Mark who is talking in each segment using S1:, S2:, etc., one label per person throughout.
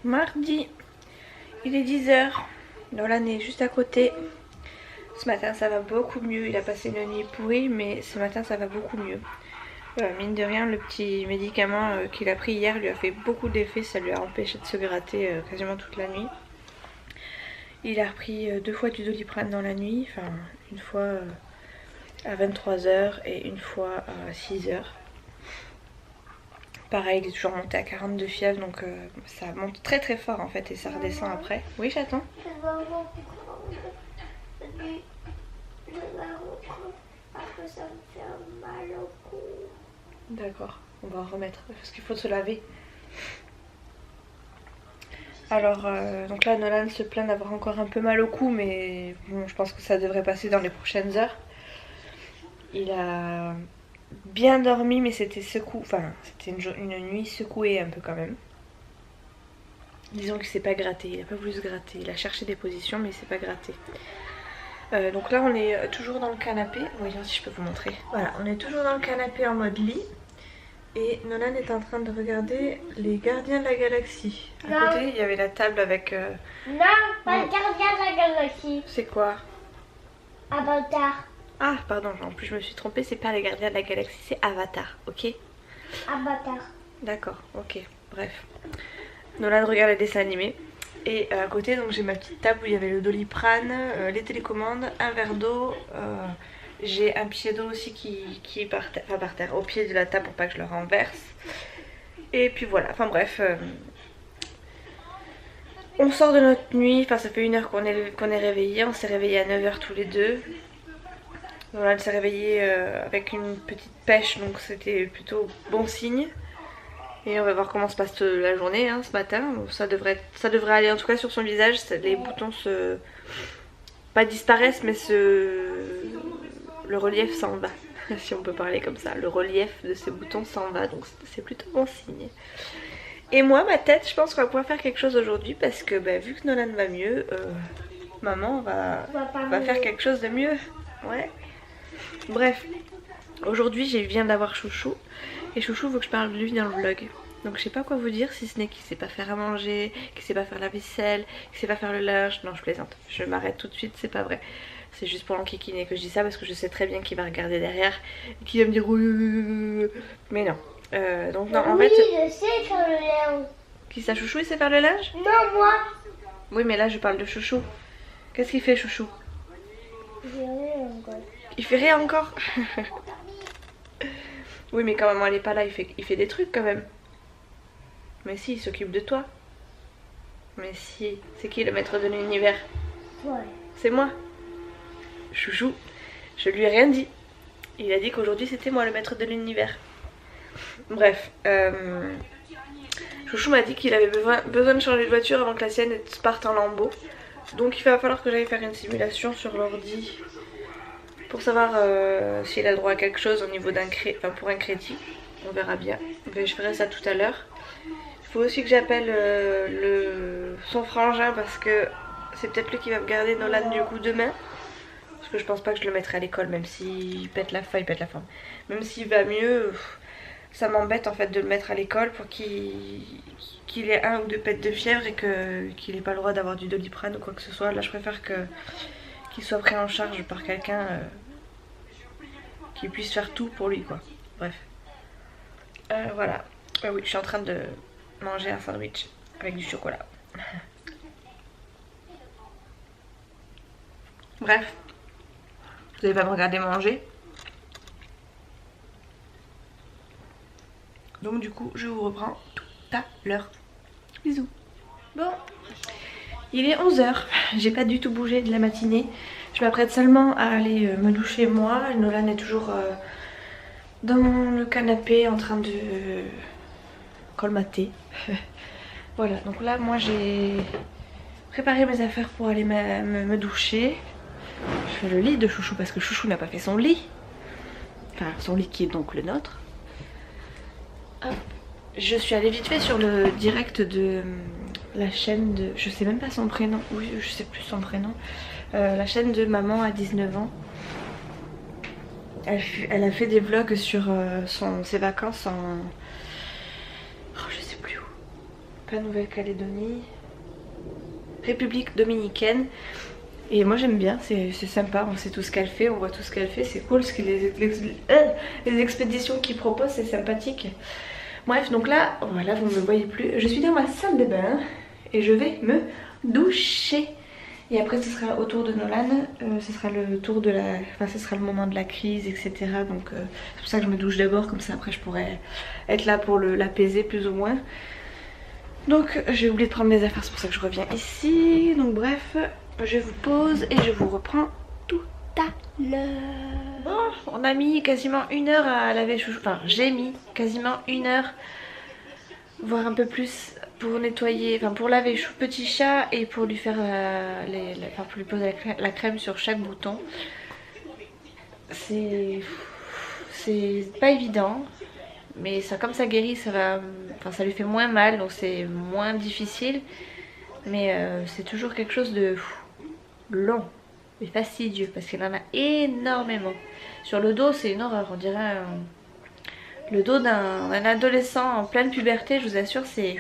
S1: Mardi, il est 10 h. Nolan est juste à côté. Ce matin ça va beaucoup mieux, il a passé une nuit pourrie mais ce matin ça va beaucoup mieux. Mine de rien, le petit médicament qu'il a pris hier lui a fait beaucoup d'effet, ça lui a empêché de se gratter quasiment toute la nuit. Il a repris 2 fois du Doliprane dans la nuit, enfin une fois à 23 h et une fois à 6 h. Pareil, il est toujours monté à 42 fièvre, donc ça monte très très fort en fait et ça redescend après. Oui, j'attends.
S2: Ça me fait mal au cou.
S1: D'accord, on va en remettre parce qu'il faut se laver. Alors, donc là, Nolan se plaint d'avoir encore un peu mal au cou, mais bon, je pense que ça devrait passer dans les prochaines heures. Il a bien dormi, mais c'était c'était une nuit secouée un peu quand même. Disons qu'il s'est pas gratté, il a pas voulu se gratter. Il a cherché des positions, mais il s'est pas gratté. Donc là on est toujours dans le canapé, voyons si je peux vous montrer. Voilà, on est toujours dans le canapé en mode lit. Et Nolan est en train de regarder les Gardiens de la Galaxie. À côté il y avait la table avec...
S2: Non, pas le Gardien de la Galaxie.
S1: C'est quoi?
S2: Avatar.
S1: Ah pardon, en plus je me suis trompée, c'est pas les Gardiens de la Galaxie, c'est Avatar, ok?
S2: Avatar.
S1: D'accord, ok, bref. Nolan regarde les dessins animés. Et à côté donc j'ai ma petite table où il y avait le Doliprane, les télécommandes, un verre d'eau, j'ai un pied d'eau aussi qui est par terre, enfin par terre, au pied de la table pour pas que je le renverse. Et puis voilà, enfin bref, on sort de notre nuit, enfin ça fait 1 heure qu'on est réveillés, on s'est réveillés à 9 h tous les deux. Nolan s'est réveillé avec une petite pêche, donc c'était plutôt bon signe. Et on va voir comment se passe la journée ce matin. Ça devrait aller en tout cas sur son visage. Les boutons pas disparaissent mais le relief s'en va. Si on peut parler comme ça. Le relief de ces boutons s'en va. Donc c'est plutôt bon signe. Et moi ma tête, je pense qu'on va pouvoir faire quelque chose aujourd'hui. Parce que vu que Nolan va mieux, maman va faire quelque chose de mieux. Ouais. Bref. Aujourd'hui je viens d'avoir Chouchou. Et Chouchou veut que je parle de lui dans le vlog. Donc je sais pas quoi vous dire si ce n'est qu'il sait pas faire à manger, qu'il sait pas faire la vaisselle, qu'il sait pas faire le linge. Non je plaisante, je m'arrête tout de suite, c'est pas vrai. C'est juste pour l'enquiquiner que je dis ça parce que je sais très bien qu'il va regarder derrière et qu'il va me dire oui. Mais non. Donc non en fait...
S2: je sais faire le linge.
S1: Qui ça, Chouchou il sait faire le linge?
S2: Non moi.
S1: Oui mais là je parle de Chouchou. Qu'est-ce qu'il fait Chouchou? Il fait rien encore. Oui mais quand maman elle est pas là, il fait des trucs quand même. Mais si, il s'occupe de toi. Mais si, c'est qui le maître de l'univers?
S2: Ouais.
S1: C'est moi. Chouchou, je lui ai rien dit. Il a dit qu'aujourd'hui c'était moi le maître de l'univers. Bref, Chouchou m'a dit qu'il avait besoin de changer de voiture avant que la sienne parte en lambeaux. Donc il va falloir que j'aille faire une simulation sur l'ordi pour savoir s'il a le droit à quelque chose au niveau pour un crédit. On verra bien. Mais je ferai ça tout à l'heure. Il faut aussi que j'appelle son frangin parce que c'est peut-être lui qui va me garder Nolan du coup demain. Parce que je pense pas que je le mettrai à l'école, même s'il pète la forme. Même s'il va mieux, ça m'embête en fait de le mettre à l'école pour qu'il ait 1 ou 2 pètes de fièvre et qu'il n'ait pas le droit d'avoir du Doliprane ou quoi que ce soit. Là je préfère qu'il soit pris en charge par quelqu'un qui puisse faire tout pour lui quoi. Bref. Voilà. Oui, je suis en train de manger un sandwich avec du chocolat. Bref. Vous n'allez pas me regarder manger. Donc du coup, je vous reprends tout à l'heure. Bisous. Bon. Il est 11 h. J'ai pas du tout bougé de la matinée. Je m'apprête seulement à aller me doucher moi. Nolan est toujours dans le canapé en train de colmater. Voilà, donc là moi j'ai préparé mes affaires pour aller me doucher. Je fais le lit de Chouchou parce que Chouchou n'a pas fait son lit. Enfin son lit qui est donc le nôtre. Hop. Je suis allée vite fait sur le direct de la chaîne de... Je sais même pas son prénom. Oui, je sais plus son prénom. La chaîne de maman à 19 ans. Elle a fait des vlogs sur ses vacances en... Oh, je sais plus où. Pas Nouvelle-Calédonie. République dominicaine. Et moi j'aime bien, c'est sympa, on sait tout ce qu'elle fait, on voit tout ce qu'elle fait, c'est cool, les expéditions qu'ils proposent, c'est sympathique. Bref, donc là, voilà, vous ne me voyez plus, je suis dans ma salle de bain et je vais me doucher. Et après ce sera au tour de Nolan, ce sera le tour de la... Enfin ce sera le moment de la crise, etc. Donc c'est pour ça que je me douche d'abord, comme ça après je pourrais être là pour l'apaiser plus ou moins. Donc j'ai oublié de prendre mes affaires, c'est pour ça que je reviens ici. Donc bref... Je vous pose et je vous reprends tout à l'heure. Bon, on a mis quasiment 1 heure à laver chouchou. Enfin, j'ai mis quasiment 1 heure, voire un peu plus, pour nettoyer, enfin pour laver petit chat et pour lui faire enfin pour lui poser la crème sur chaque bouton. C'est pas évident, mais ça, comme ça guérit, ça va, enfin ça lui fait moins mal, donc c'est moins difficile. Mais c'est toujours quelque chose de long et fastidieux parce qu'il en a énormément. Sur le dos c'est une horreur, on dirait le dos d'un adolescent en pleine puberté, je vous assure, c'est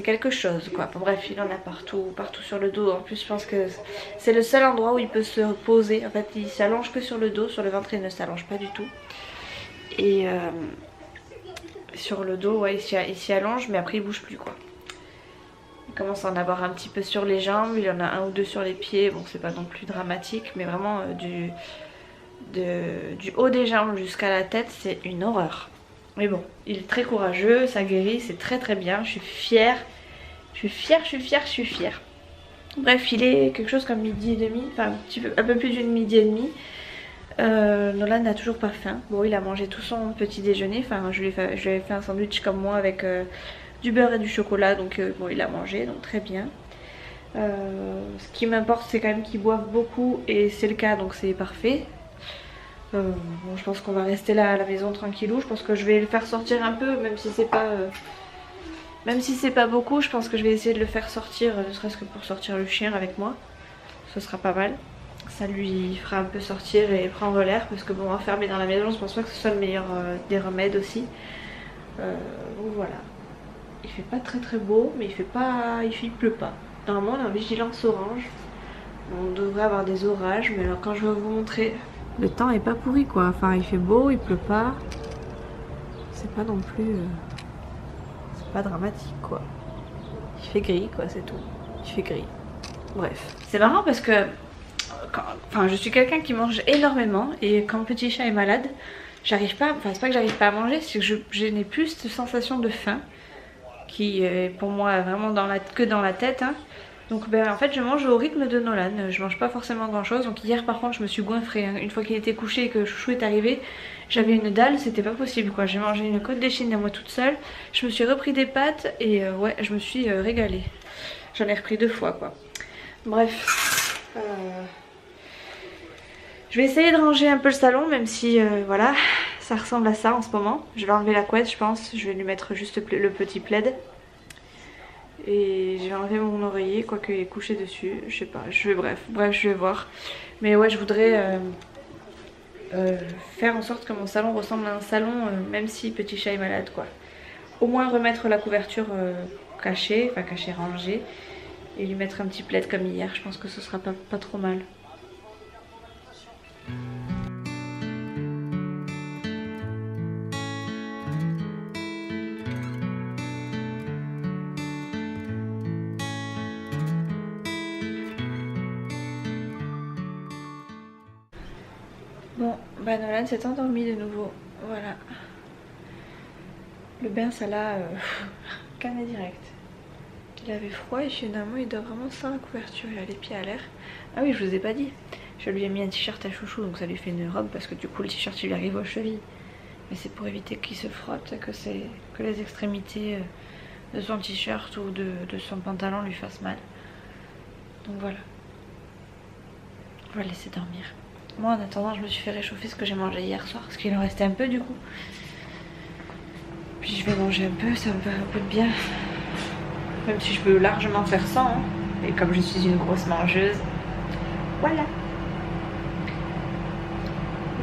S1: quelque chose quoi. Bon, bref, il en a partout sur le dos. En plus je pense que c'est le seul endroit où il peut se poser. En fait il s'allonge que sur le dos, sur le ventre il ne s'allonge pas du tout. Et sur le dos ouais, il s'y allonge mais après il bouge plus quoi. Il commence à en avoir un petit peu sur les jambes, il y en a 1 ou 2 sur les pieds, bon c'est pas non plus dramatique, mais vraiment du haut des jambes jusqu'à la tête c'est une horreur. Mais bon, il est très courageux, ça guérit, c'est très très bien, je suis fière. Bref, il est quelque chose comme 12h30, enfin un peu plus d'une 12h30. Nolan n'a toujours pas faim. Bon, il a mangé tout son petit déjeuner, enfin je lui ai fait un sandwich comme moi avec... du beurre et du chocolat, donc bon il a mangé, donc très bien. Ce qui m'importe c'est quand même qu'il boive beaucoup et c'est le cas, donc c'est parfait. Bon, je pense qu'on va rester là à la maison tranquillou. Je pense que je vais le faire sortir un peu, même si c'est pas beaucoup. Je pense que je vais essayer de le faire sortir, ne serait-ce que pour sortir le chien avec moi. Ce sera pas mal. Ça lui fera un peu sortir et prendre l'air, parce que bon, enfermé dans la maison, je pense pas que ce soit le meilleur des remèdes aussi. Donc voilà. Il fait pas très très beau, mais il pleut pas. Normalement on est en vigilance orange. On devrait avoir des orages, mais alors quand je vais vous montrer, le temps est pas pourri quoi. Enfin il fait beau, il pleut pas. C'est pas non plus... c'est pas dramatique quoi. Il fait gris quoi, c'est tout. Il fait gris. Bref. C'est marrant parce que... Enfin je suis quelqu'un qui mange énormément, et quand le petit chat est malade, j'arrive pas... Enfin c'est pas que j'arrive pas à manger, c'est que je n'ai plus cette sensation de faim qui est pour moi vraiment que dans la tête hein. Donc ben, en fait je mange au rythme de Nolan, je mange pas forcément grand chose. Donc hier par contre je me suis goinfrée hein. Une fois qu'il était couché et que Chouchou est arrivé, j'avais une dalle, c'était pas possible quoi. J'ai mangé une côte d'échine à moi toute seule, je me suis repris des pâtes et ouais je me suis régalée. J'en ai repris 2 fois quoi. Bref, je vais essayer de ranger un peu le salon, même si voilà, ça ressemble à ça en ce moment. Je vais enlever la couette je pense, je vais lui mettre juste le petit plaid. Et je vais enlever mon oreiller, quoique il est couché dessus, je sais pas, bref, je vais voir. Mais ouais, je voudrais faire en sorte que mon salon ressemble à un salon, même si petit chat est malade quoi. Au moins remettre la couverture cachée, enfin cachée, rangée, et lui mettre un petit plaid comme hier, je pense que ce sera pas trop mal. Bon, bah Nolan s'est endormi de nouveau, voilà. Le bain ça l'a calmé direct. Il avait froid et finalement il dort vraiment sans la couverture, il a les pieds à l'air. Ah oui, je vous ai pas dit, je lui ai mis un t-shirt à Chouchou, donc ça lui fait une robe parce que du coup le t-shirt il lui arrive aux chevilles. Mais c'est pour éviter qu'il se frotte, que les extrémités de son t-shirt ou de son pantalon lui fassent mal. Donc voilà. On va le laisser dormir. Moi en attendant je me suis fait réchauffer ce que j'ai mangé hier soir, parce qu'il en restait un peu du coup. Puis je vais manger un peu, ça me fait un peu de bien. Même si je peux largement faire sans hein. Et comme je suis une grosse mangeuse, voilà.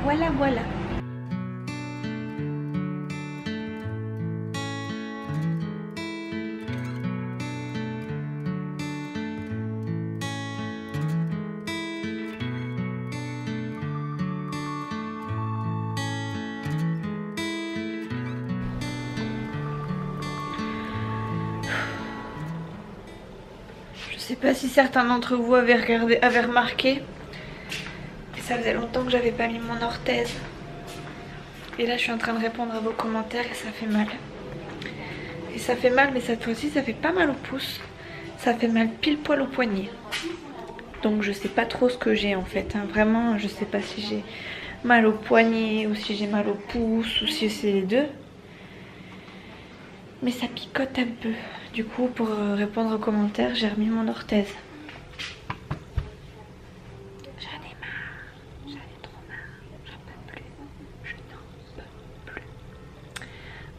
S1: Voilà, voilà. Je sais pas si certains d'entre vous avaient remarqué, mais ça faisait longtemps que j'avais pas mis mon orthèse. Et là je suis en train de répondre à vos commentaires et ça fait mal. Et ça fait mal, mais cette fois-ci ça fait pas mal au pouce. Ça fait mal pile poil au poignet. Donc je sais pas trop ce que j'ai en fait, hein. Vraiment je sais pas si j'ai mal au poignet ou si j'ai mal au pouce ou si c'est les deux. Mais ça picote un peu. Du coup pour répondre aux commentaires j'ai remis mon orthèse. J'en ai marre, j'en ai trop marre, j'en peux plus, je n'en peux plus.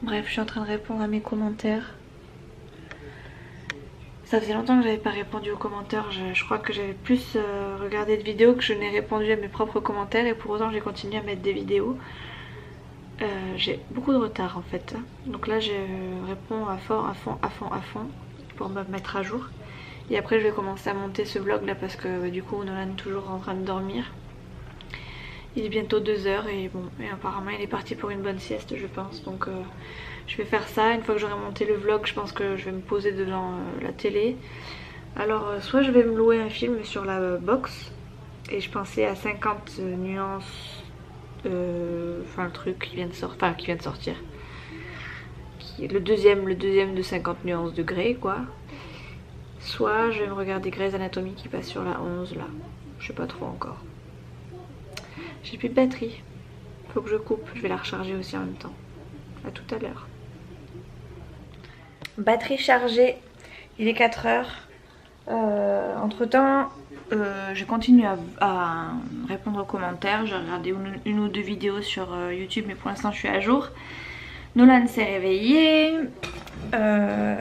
S1: Bref, je suis en train de répondre à mes commentaires. Ça faisait longtemps que j'avais pas répondu aux commentaires, je crois que j'avais plus regardé de vidéos que je n'ai répondu à mes propres commentaires et pour autant j'ai continué à mettre des vidéos. J'ai beaucoup de retard en fait, donc là je réponds à fond pour me mettre à jour et après je vais commencer à monter ce vlog là parce que du coup Nolan est toujours en train de dormir. Il est bientôt 2 h et bon, et apparemment il est parti pour une bonne sieste je pense, donc je vais faire ça. Une fois que j'aurai monté le vlog je pense que je vais me poser devant la télé. Alors soit je vais me louer un film sur la box et je pensais à 50 nuances, enfin le truc qui vient de sortir, qui est le deuxième de 50 nuances de Grey quoi. Soit je vais me regarder Grey's Anatomy qui passe sur la 11 là, je sais pas trop encore. J'ai plus de batterie, faut que je coupe, je vais la recharger aussi en même temps. À tout à l'heure. Batterie chargée, il est 4 h. Entre temps je continue à répondre aux commentaires. J'ai regardé une ou deux vidéos sur YouTube mais pour l'instant je suis à jour. Nolan s'est réveillé, je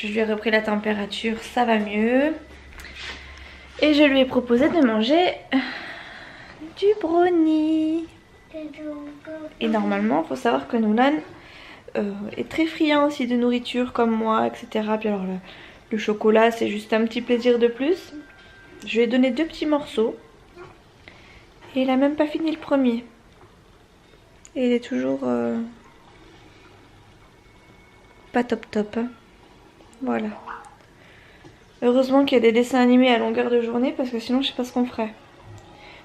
S1: lui ai repris la température, ça va mieux et je lui ai proposé de manger du brownie. Et normalement faut savoir que Nolan est très friand aussi de nourriture comme moi, etc. Puis alors le chocolat c'est juste un petit plaisir de plus. Je lui ai donné 2 petits morceaux et il a même pas fini le premier. Et il est toujours pas top top, hein. Voilà. Heureusement qu'il y a des dessins animés à longueur de journée parce que sinon je sais pas ce qu'on ferait.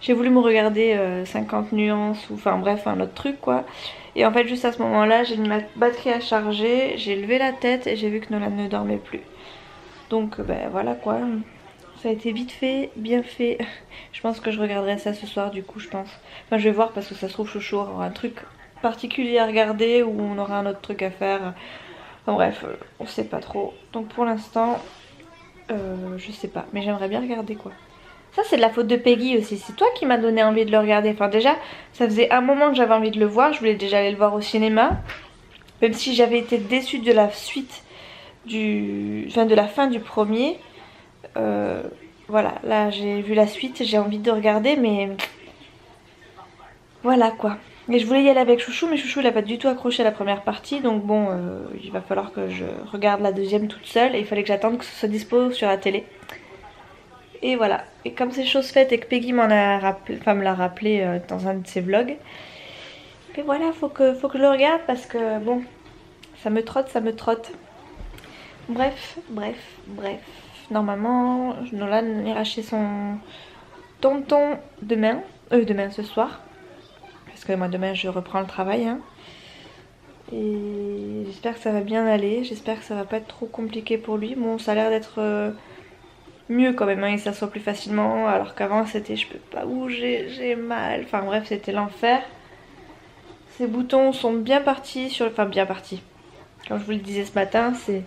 S1: J'ai voulu me regarder 50 nuances ou enfin bref un autre truc quoi. Et en fait juste à ce moment là j'ai mis ma batterie à charger, j'ai levé la tête et j'ai vu que Nolan ne dormait plus. Donc ben voilà quoi. Ça a été vite fait, bien fait. Je pense que je regarderai ça ce soir du coup je pense. Enfin je vais voir parce que ça se trouve Chouchou aura un truc particulier à regarder ou on aura un autre truc à faire. Enfin bref, on sait pas trop. Donc pour l'instant, je sais pas. Mais j'aimerais bien regarder quoi. Ça c'est de la faute de Peggy aussi. C'est toi qui m'as donné envie de le regarder. Enfin déjà, ça faisait un moment que j'avais envie de le voir. Je voulais déjà aller le voir au cinéma. Même si j'avais été déçue de la suite de la fin du premier. Voilà, là j'ai vu la suite, j'ai envie de regarder mais voilà quoi. Et je voulais y aller avec Chouchou mais Chouchou il a pas du tout accroché à la première partie donc bon il va falloir que je regarde la deuxième toute seule et il fallait que j'attende que ce soit dispo sur la télé. Et voilà, et comme c'est chose faite et que Peggy me l'a rappelé dans un de ses vlogs, et voilà, faut que je le regarde parce que bon, ça me trotte. Bref. Normalement, Nolan ira chez son tonton demain ce soir. Parce que moi demain je reprends le travail. Hein. Et j'espère que ça va bien aller. J'espère que ça va pas être trop compliqué pour lui. Bon, ça a l'air d'être mieux quand même. Hein. Il s'assoit plus facilement. Alors qu'avant c'était je peux pas bouger, j'ai mal. Enfin bref, c'était l'enfer. Ses boutons sont bien partis. Enfin bien partis. Comme je vous le disais ce matin, c'est...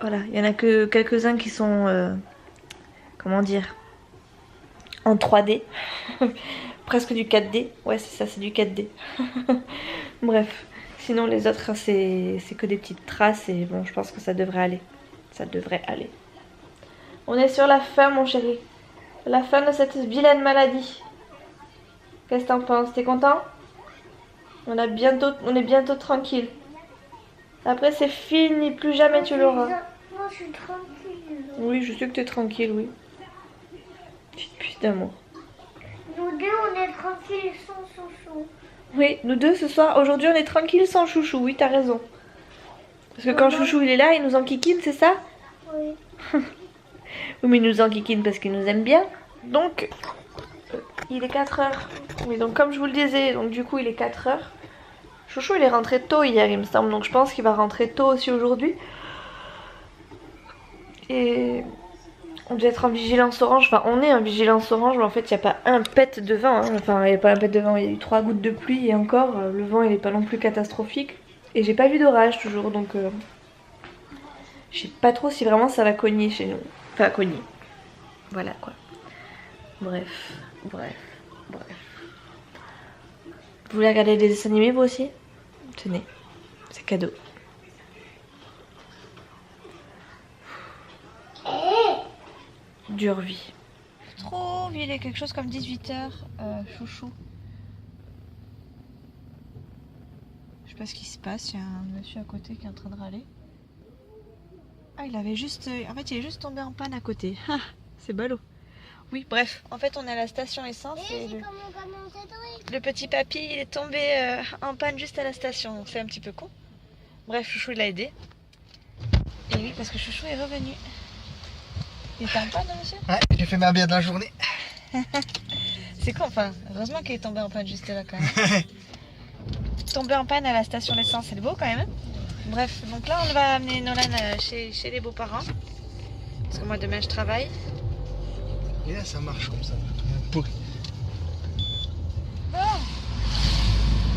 S1: Voilà, il y en a que quelques-uns qui sont, comment dire, en 3D, presque du 4D, ouais c'est ça, c'est du 4D. Bref, sinon les autres c'est que des petites traces et bon je pense que ça devrait aller, On est sur la fin mon chéri, la fin de cette vilaine maladie. Qu'est-ce que t'en penses? T'es content? On est bientôt tranquille. Après c'est fini, plus jamais tu l'auras.
S2: Moi je suis tranquille.
S1: Oui, je sais que t'es tranquille, oui. Petite puce d'amour.
S2: Nous deux on est tranquille sans chouchou.
S1: Oui, nous deux ce soir, aujourd'hui on est tranquille sans chouchou, oui t'as raison. Parce que quand chouchou il est là, il nous enquiquine, c'est ça?
S2: Oui.
S1: Oui mais il nous enquiquine parce qu'il nous aime bien. Donc, il est 4 heures. Oui donc comme je vous le disais, donc du coup il est 4 heures. Chouchou il est rentré tôt hier il me semble, donc je pense qu'il va rentrer tôt aussi aujourd'hui. Et on doit être en vigilance orange, enfin on est en vigilance orange mais en fait il n'y a pas un pet de vent, hein. Enfin il n'y a pas un pet de vent, il y a eu 3 gouttes de pluie et encore le vent il n'est pas non plus catastrophique. Et j'ai pas vu d'orage toujours donc je sais pas trop si vraiment ça va cogner chez nous. Enfin cogner. Voilà quoi. Bref. Vous voulez regarder des dessins animés vous aussi? Tenez, c'est cadeau. Dure vie. Je trouve, il est quelque chose comme 18h, chouchou. Je sais pas ce qui se passe, il y a un monsieur à côté qui est en train de râler. Ah, il avait juste. En fait, il est juste tombé en panne à côté. Ah, c'est ballot. Oui, bref, en fait, on est à la station essence et le petit papy, il est tombé en panne juste à la station. Donc, c'est un petit peu con. Bref, chouchou, il a aidé. Et oui, parce que chouchou est revenu. Il était en panne, monsieur?
S3: Ouais, j'ai fait ma bière de la journée.
S1: C'est con, enfin, heureusement qu'il est tombé en panne juste là quand même. Tombé en panne à la station d'essence, c'est beau quand même. Bref, donc là on va amener Nolan chez les beaux-parents. Parce que moi demain je travaille.
S3: Et là ça marche comme ça. Pourri.
S1: Bon.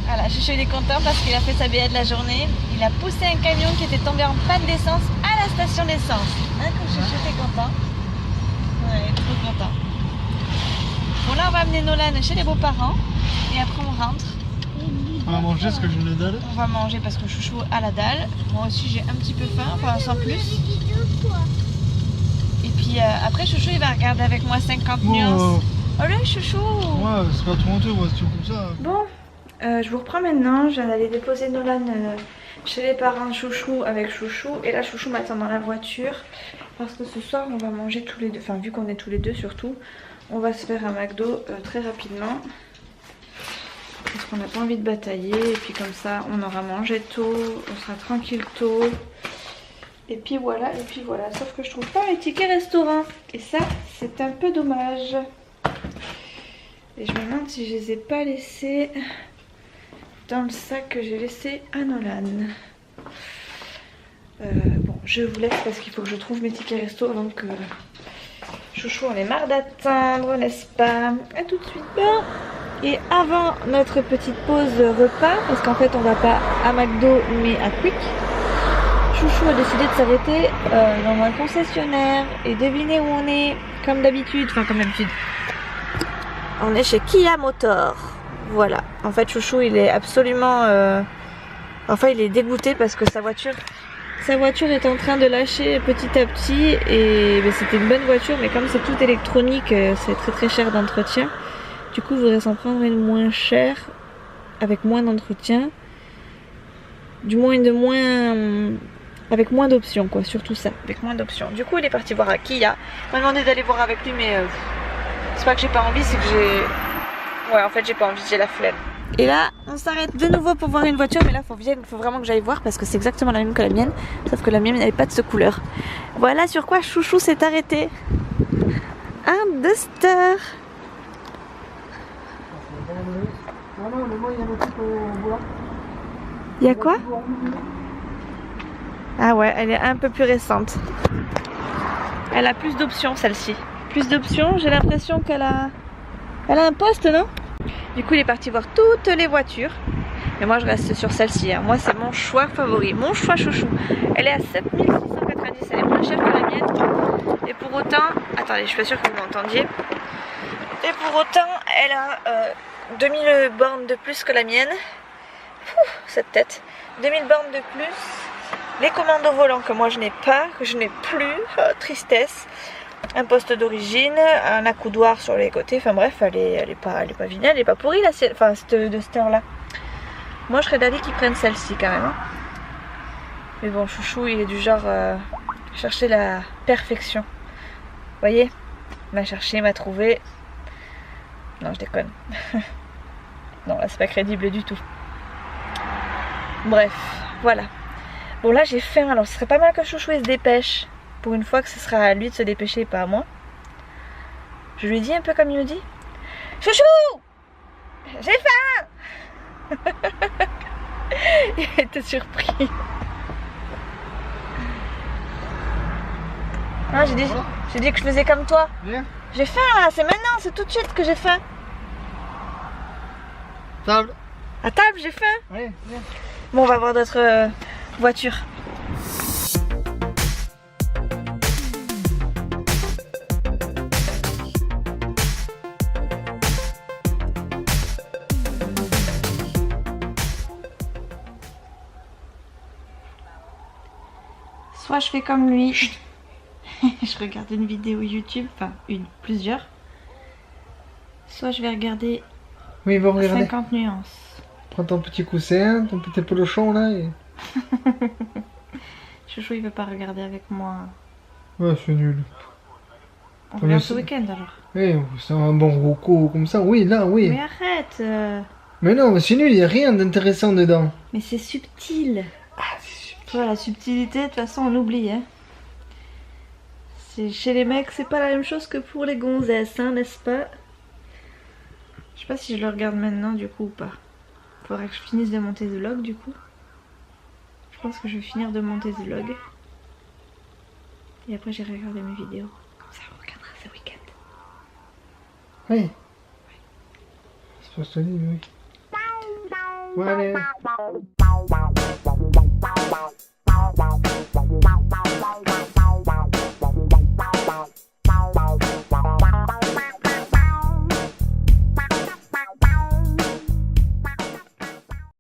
S1: Voilà, Chouchou il est content parce qu'il a fait sa BA de la journée. Il a poussé un camion qui était tombé en panne d'essence à la station d'essence. Hein, comme Chouchou t'es content? Ouais, trop content. Bon là on va amener Nolan chez les beaux-parents. Et après on rentre.
S3: On va manger ce que je ne dalle.
S1: On va manger parce que Chouchou a la dalle. Moi aussi j'ai un petit peu faim, enfin sans plus. Et puis après Chouchou il va regarder avec moi 50 nuances. Oh là Chouchou!
S3: Ouais, c'est pas trop honteux, c'est comme ça.
S1: Bon, je vous reprends maintenant. Je viens d'aller déposer Nolan chez les parents de Chouchou avec Chouchou. Et là Chouchou m'attend dans la voiture. Parce que ce soir on va manger tous les deux. Enfin vu qu'on est tous les deux surtout. On va se faire un McDo très rapidement. Parce qu'on n'a pas envie de batailler. Et puis comme ça on aura mangé tôt. On sera tranquille tôt. Et puis voilà, sauf que je trouve pas mes tickets restaurant. Et ça, c'est un peu dommage. Et je me demande si je les ai pas laissés dans le sac que j'ai laissé à Nolan. Bon, je vous laisse parce qu'il faut que je trouve mes tickets resto avant que Chouchou en ait marre d'attendre, n'est-ce pas? A tout de suite. Bon. Et avant notre petite pause repas, parce qu'en fait on va pas à McDo mais à Quick, Chouchou a décidé de s'arrêter dans un concessionnaire. Et devinez où on est, comme d'habitude, enfin comme d'habitude. On est chez Kia Motor. Voilà. En fait Chouchou il est absolument... Enfin il est dégoûté parce que sa voiture est en train de lâcher petit à petit. Et ben, c'était une bonne voiture mais comme c'est tout électronique, c'est très très cher d'entretien. Du coup il voudrait s'en prendre une moins chère, avec moins d'entretien. Du moins avec moins d'options quoi, surtout ça, avec moins d'options. Du coup il est parti voir à Kia. Il m'a demandé d'aller voir avec lui mais c'est pas que j'ai pas envie, c'est que j'ai... Ouais en fait j'ai pas envie, j'ai la flemme. Et là on s'arrête de nouveau pour voir une voiture, mais là faut vraiment que j'aille voir parce que c'est exactement la même que la mienne, sauf que la mienne n'avait pas de cette couleur. Voilà sur quoi Chouchou s'est arrêté. Un Duster. Il y a quoi? Ah ouais, elle est un peu plus récente. Elle a plus d'options celle-ci. Plus d'options, j'ai l'impression qu'elle a... Elle a un poste, non? Du coup il est parti voir toutes les voitures. Mais moi je reste sur celle-ci, hein. Moi c'est mon choix favori, mon choix chouchou. Elle est à 7690, elle est moins chère que la mienne. Et pour autant... Attendez, je suis pas sûre que vous m'entendiez. Et pour autant, elle a 2000 bornes de plus que la mienne. Ouh, cette tête. 2000 bornes de plus. Les commandes au volant que moi je n'ai pas, que je n'ai plus. Oh, tristesse. un poste d'origine, un accoudoir sur les côtés. Enfin bref, elle est pas vilaine, elle est pas pourrie là, enfin de cette heure là. Moi je serais d'avis qu'ils prennent celle-ci quand même. Hein. Mais bon, chouchou il est du genre chercher la perfection. Vous voyez, il m'a cherché, il m'a trouvé. Non, je déconne. Non, là c'est pas crédible du tout. Bref, voilà. Bon là j'ai faim, alors ce serait pas mal que chouchou il se dépêche. Pour une fois que ce sera à lui de se dépêcher et pas à moi. Je lui dis un peu comme il me dit. Chouchou, j'ai faim. Il était surpris. Ah, j'ai dit que je faisais comme toi.
S3: Viens.
S1: J'ai faim là, c'est maintenant, c'est tout de suite que j'ai faim.
S3: Table.
S1: À table, j'ai faim.
S3: Oui, viens.
S1: Bon, on va voir d'autres voitures. Soit je fais comme lui, je regarde une vidéo YouTube, enfin plusieurs. Soit je vais regarder
S3: Oui, va regarder.
S1: 50 nuances.
S3: Prends ton petit coussin, ton petit pelochon là. Et...
S1: Chouchou il veut pas regarder avec moi.
S3: Ouais, c'est nul.
S1: On
S3: Mais
S1: regarde
S3: c'est-
S1: ce week-end alors.
S3: Oui, c'est un bon roco comme ça. Oui, là, oui.
S1: Mais arrête
S3: Mais non, mais c'est nul, il n'y a rien d'intéressant dedans.
S1: mais c'est subtil.
S3: Ah, c'est super.
S1: Toi la subtilité de toute façon on oublie hein. Chez les mecs c'est pas la même chose que pour les gonzesses hein, n'est-ce pas? Je sais pas si je le regarde maintenant du coup ou pas. Faudrait que je finisse de monter The Log du coup. Je pense que je vais finir de monter The Log. Et après j'irai regarder mes vidéos. Comme ça on regardera ce week-end.
S3: Oui. C'est pas ce que je te dis, mais oui. Ouais, allez.